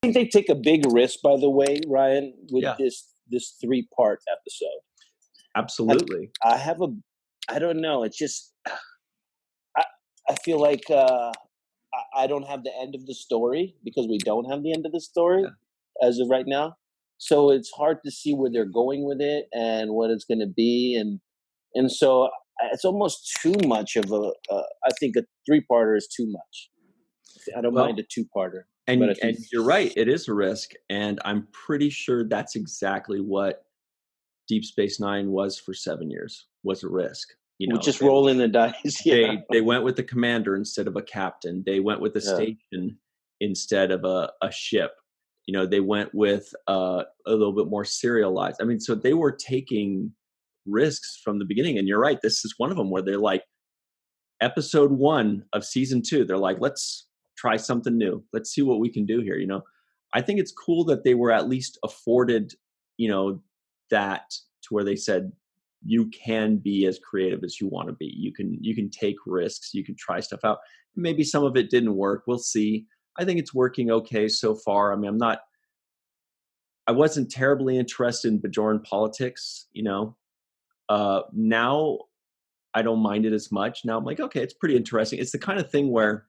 think they take a big risk, by the way, Ryan, with Yeah. this 3-part episode. Absolutely. I don't know. It's just, I feel like I don't have the end of the story because we don't have the end of the story as of right now. So it's hard to see where they're going with it and what it's going to be, and so it's almost too much of I think a 3-parter is too much. I don't mind a 2-parter. And you're right, it is a risk, and I'm pretty sure that's exactly what Deep Space Nine was for 7 years, was a risk. We're just rolling the dice. Yeah. They went with the commander instead of a captain. They went with the station instead of a ship. They went with a little bit more serialized. I mean, so they were taking risks from the beginning. And you're right, this is one of them where they're like, episode 1 of season 2, they're like, let's try something new. Let's see what we can do here. I think it's cool that they were at least afforded, that to where they said, you can be as creative as you want to be. You can take risks. You can try stuff out. Maybe some of it didn't work. We'll see. I think it's working okay so far. I mean, I wasn't terribly interested in Bajoran politics, now I don't mind it as much. Now I'm like, okay, it's pretty interesting. It's the kind of thing where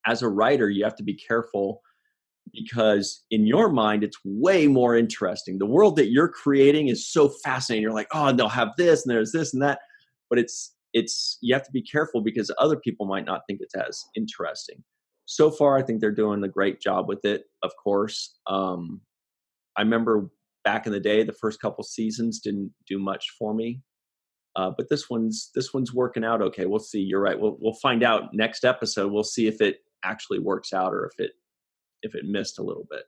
as a writer, you have to be careful because in your mind, it's way more interesting. The world that you're creating is so fascinating. You're like, oh, they'll have this and there's this and that. But it's you have to be careful because other people might not think it's as interesting. So far, I think they're doing a great job with it, of course. I remember back in the day, the first couple seasons didn't do much for me. But this one's working out okay. We'll see. You're right. We'll find out next episode. We'll see if it actually works out or if it missed a little bit.